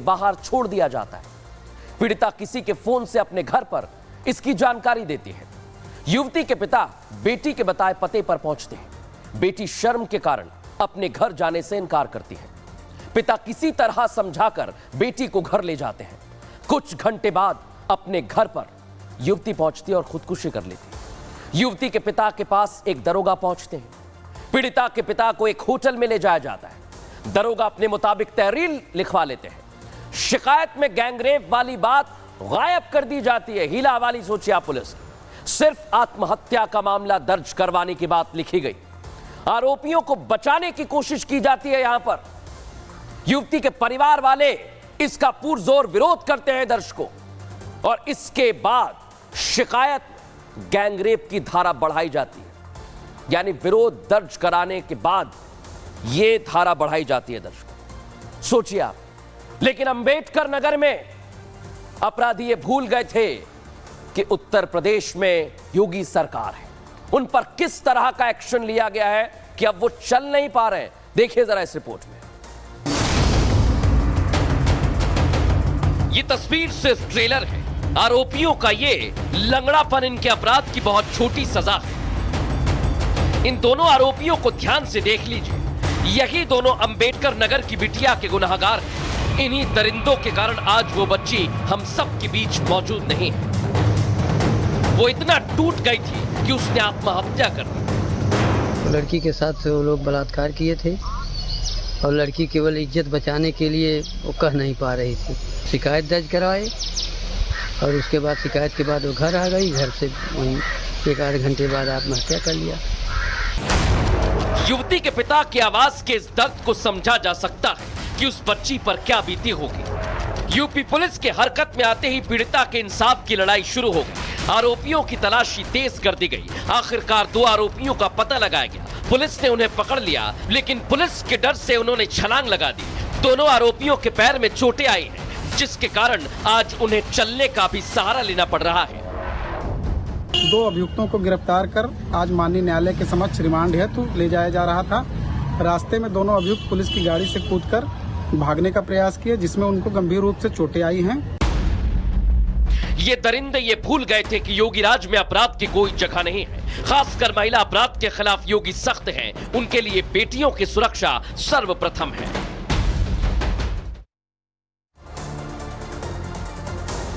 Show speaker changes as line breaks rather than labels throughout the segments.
बाहर छोड़ दिया जाता है। पीड़िता किसी के फोन से अपने घर पर इसकी जानकारी देती है। युवती के पिता बेटी के बताए पते पर पहुंचते हैं। बेटी शर्म के कारण अपने घर जाने से इनकार करती है। पिता किसी तरह समझाकर बेटी को घर ले जाते हैं। कुछ घंटे बाद अपने घर पर युवती पहुंचती है और खुदकुशी कर लेती है। युवती के पिता के पास एक दरोगा पहुंचते हैं। पीड़िता के पिता को एक होटल में ले जाया जाता है। दरोगा अपने मुताबिक तहरीर लिखवा लेते हैं। शिकायत में गैंगरेप वाली बात गायब कर दी जाती है। हीला वाली सोचिया पुलिस, सिर्फ आत्महत्या का मामला दर्ज करवाने की बात लिखी गई। आरोपियों को बचाने की कोशिश की जाती है। यहां पर युवती के परिवार वाले इसका पुरजोर विरोध करते हैं दर्शकों, और इसके बाद शिकायत गैंगरेप की धारा बढ़ाई जाती है। यानी विरोध दर्ज कराने के बाद यह धारा बढ़ाई जाती है दर्शकों, सोचिए आप। लेकिन अंबेडकर नगर में अपराधी ये भूल गए थे कि उत्तर प्रदेश में योगी सरकार है। उन पर किस तरह का एक्शन लिया गया है कि अब वो चल नहीं पा रहे हैं। देखिए जरा इस रिपोर्ट में। ये तस्वीर सिर्फ ट्रेलर है। आरोपियों का ये लंगड़ापन इनके अपराध की बहुत छोटी सजा है। इन दोनों आरोपियों को ध्यान से देख लीजिए। यही दोनों अंबेडकर नगर की बिटिया के गुनहगार हैं। इन्हीं दरिंदों के कारण आज वो बच्ची हम सब के बीच मौजूद नहीं है। वो इतना टूट गई थी कि उसने आत्महत्या कर दी।
लड़की के साथ वो लोग बलात्कार किए थे और लड़की केवल इज्जत बचाने के लिए वो कह नहीं पा रही थी। शिकायत दर्ज करवाए और उसके बाद शिकायत के बाद वो घर आ गई। घर से एक आध घंटे बाद आत्महत्या कर लिया।
युवती के पिता की आवाज के इस दर्द को समझा जा सकता है कि उस बच्ची पर क्या बीती होगी। यूपी पुलिस के हरकत में आते ही पीड़िता के इंसाफ की लड़ाई शुरू हो गई। आरोपियों की तलाशी तेज कर दी गई। आखिरकार 2 आरोपियों का पता लगाया गया। पुलिस ने उन्हें पकड़ लिया, लेकिन पुलिस के डर से उन्होंने छलांग लगा दी। दोनों आरोपियों के पैर में चोटें आई हैं, जिसके कारण आज उन्हें चलने का भी सहारा लेना पड़ रहा है।
2 अभियुक्तों को गिरफ्तार कर आज माननीय न्यायालय के समक्ष रिमांड हेतु ले जाया जा रहा था। रास्ते में दोनों अभियुक्त पुलिस की गाड़ी से कूदकर भागने का प्रयास किया, जिसमें उनको गंभीर रूप से चोटें आई हैं।
ये दरिंदे ये भूल गए थे कि योगी राज में अपराध की कोई जगह नहीं है। खासकर महिला अपराध के खिलाफ योगी सख्त हैं। उनके लिए बेटियों की सुरक्षा सर्वप्रथम है।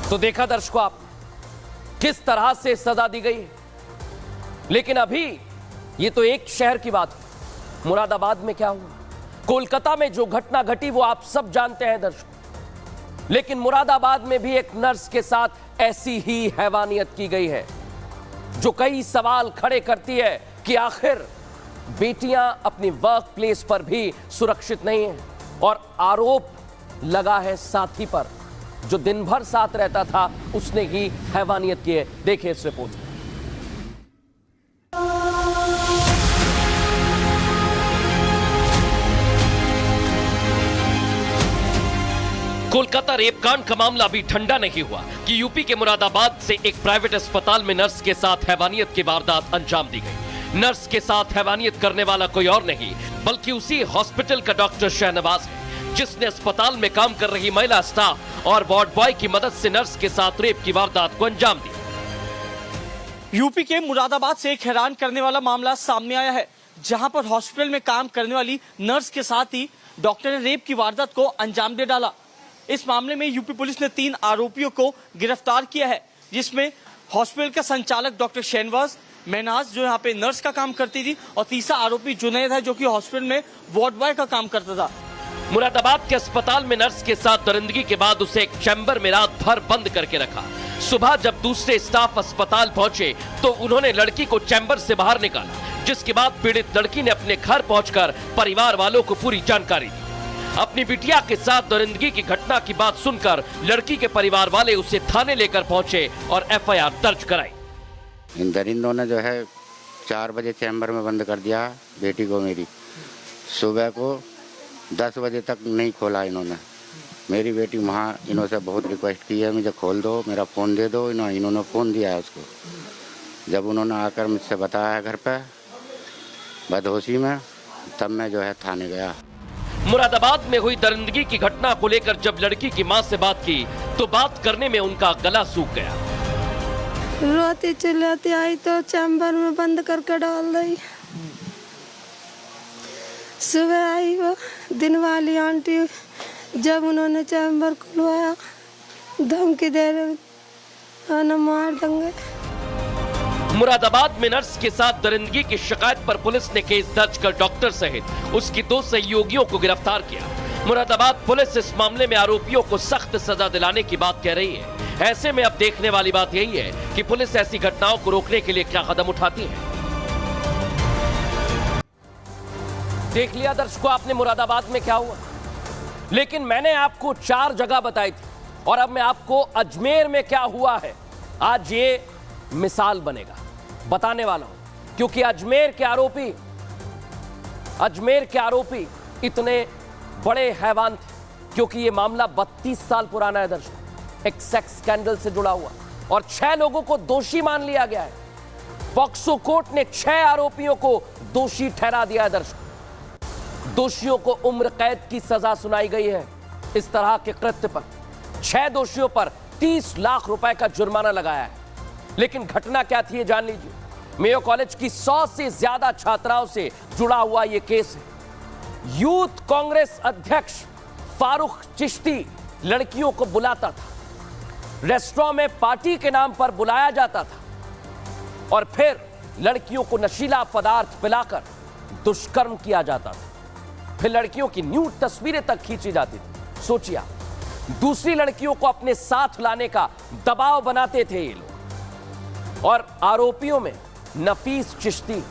तो देखा दर्शकों आप, किस तरह से सजा दी गई है। लेकिन अभी ये तो एक शहर की बात है। मुरादाबाद में क्या हुआ, कोलकाता में जो घटना घटी वो आप सब जानते हैं दर्शकों। लेकिन मुरादाबाद में भी एक नर्स के साथ ऐसी ही हैवानियत की गई है, जो कई सवाल खड़े करती है कि आखिर बेटियां अपनी वर्क प्लेस पर भी सुरक्षित नहीं हैं। और आरोप लगा है साथी पर, जो दिन भर साथ रहता था, उसने ही हैवानियत की है। देखिए इस रिपोर्ट में। कोलकाता रेप कांड का मामला अभी ठंडा नहीं हुआ कि यूपी के मुरादाबाद से एक प्राइवेट अस्पताल में नर्स के साथ हैवानियत की वारदात अंजाम दी गई। नर्स के साथ हैवानियत करने वाला कोई और नहीं बल्कि उसी हॉस्पिटल का डॉक्टर शहनवाज है, जिसने अस्पताल में काम कर रही महिला स्टाफ और वार्ड बॉय की मदद से नर्स के साथ रेप की वारदात को अंजाम दिया।
यूपी के मुरादाबाद से एक हैरान करने वाला मामला सामने आया है, जहां पर हॉस्पिटल में काम करने वाली नर्स के साथ ही डॉक्टर ने रेप की वारदात को अंजाम दे डाला। इस मामले में यूपी पुलिस ने 3 आरोपियों को गिरफ्तार किया है, जिसमें हॉस्पिटल का संचालक डॉक्टर शहनवाज, महनाज जो यहाँ पे नर्स का काम करती थी, और तीसरा आरोपी जुनैद है, जो कि हॉस्पिटल में वार्ड बॉय का काम करता था।
मुरादाबाद के अस्पताल में नर्स के साथ दरिंदगी के बाद उसे एक चैम्बर में रात भर बंद करके रखा। सुबह जब दूसरे स्टाफ अस्पताल पहुंचे तो उन्होंने लड़की को चैम्बर से बाहर निकाला, जिसके बाद पीड़ित लड़की ने अपने घर पहुंचकर परिवार वालों को पूरी जानकारी दी। अपनी बिटिया के साथ दरिंदगी की घटना की बात सुनकर लड़की के परिवार वाले उसे थाने लेकर पहुंचे और एफआईआर दर्ज कराई।
इन दरिंदों ने जो है 4 बजे चैम्बर में बंद कर दिया बेटी को मेरी। सुबह को 10 बजे तक नहीं खोला इन्होंने। मेरी बेटी वहाँ इन्होंने बहुत रिक्वेस्ट की है, मुझे खोल दो, मेरा फ़ोन दे दो। इन्होंने फ़ोन दिया है उसको। जब उन्होंने आकर मुझसे बताया घर पे बदहोशी में, तब मैं जो है थाने गया।
मुरादाबाद में हुई दरिंदगी की घटना को लेकर जब लड़की की मां से बात की तो बात करने में उनका गला सूख गया।
रोती चिल्लाती आई तो चैम्बर में बंद करके डाल दी। सुबह आई वो दिन वाली आंटी, जब उन्होंने चैम्बर खुलवाया धमकी दे रहे मार देंगे।
मुरादाबाद में नर्स के साथ दरिंदगी की शिकायत पर पुलिस ने केस दर्ज कर डॉक्टर सहित उसकी 2 सहयोगियों को गिरफ्तार किया। मुरादाबाद पुलिस इस मामले में आरोपियों को सख्त सजा दिलाने की बात कह रही है। ऐसे में अब देखने वाली बात यही है कि पुलिस ऐसी घटनाओं को रोकने के लिए क्या कदम उठाती है। देख लिया दर्शकों आपने मुरादाबाद में क्या हुआ, लेकिन मैंने आपको 4 जगह बताई थी और अब मैं आपको अजमेर में क्या हुआ है आज ये मिसाल बनेगा, बताने वाला हूं। क्योंकि अजमेर के आरोपी इतने बड़े हैवान थे, क्योंकि ये मामला 32 साल पुराना है दर्शकों, एक सेक्स स्कैंडल से जुड़ा हुआ, और 6 लोगों को दोषी मान लिया गया है। पॉक्सो कोर्ट ने 6 आरोपियों को दोषी ठहरा दिया है दर्शकों। दोषियों को उम्र कैद की सजा सुनाई गई है इस तरह के कृत्य पर। 6 दोषियों पर 30 लाख रुपए का जुर्माना लगाया है। लेकिन घटना क्या थी ये जान लीजिए। मेयो कॉलेज की 100 से ज्यादा छात्राओं से जुड़ा हुआ यह केस है। यूथ कांग्रेस अध्यक्ष फारूक चिश्ती लड़कियों को बुलाता था, रेस्टोरेंट में पार्टी के नाम पर बुलाया जाता था और फिर लड़कियों को नशीला पदार्थ पिलाकर दुष्कर्म किया जाता था। फिर लड़कियों की न्यूड तस्वीरें तक खींची जाती थी। सोचिए, दूसरी लड़कियों को अपने साथ लाने का दबाव बनाते थे ये लोग। और आरोपियों में नफीस चिश्ती,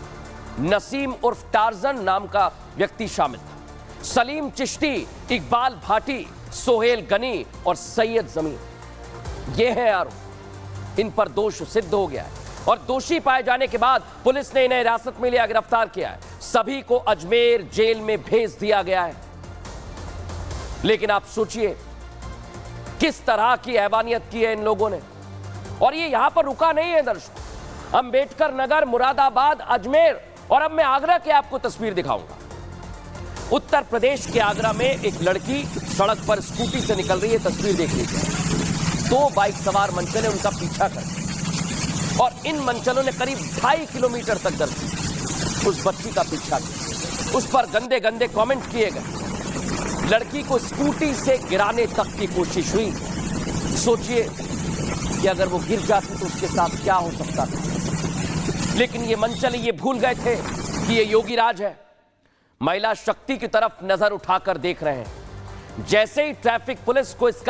नसीम उर्फ टार्जन नाम का व्यक्ति शामिल था, सलीम चिश्ती, इकबाल भाटी, सोहेल गनी और सैयद जमीन। ये हैं आरोप। इन पर दोष सिद्ध हो गया है और दोषी पाए जाने के बाद पुलिस ने इन्हें हिरासत में लिया, गिरफ्तार किया है। सभी को अजमेर जेल में भेज दिया गया है। लेकिन आप सोचिए किस तरह की हैवानियत की है इन लोगों ने। और ये यहां पर रुका नहीं है दर्शकों, अंबेडकर नगर, मुरादाबाद, अजमेर, और अब मैं आगरा की आपको तस्वीर दिखाऊंगा। उत्तर प्रदेश के आगरा में एक लड़की सड़क पर स्कूटी से निकल रही है, तस्वीर देख लीजिए। 2 बाइक सवार मंचलें उनका पीछा कर और इन मंचलों ने करीब 2.5 किलोमीटर तक दर्ज उस बच्ची का पीछा किया। उस पर गंदे गंदे कमेंट किए गए। लड़की को स्कूटी से गिराने तक की कोशिश हुई। सोचिए कि अगर वो गिर जाती तो उसके साथ क्या हो सकता था। लेकिन ये मंचल ये भूल गए थे कि ये योगी राज है। महिला शक्ति की तरफ नजर उठाकर देख रहे हैं। जैसे ही ट्रैफिक पुलिस को इसका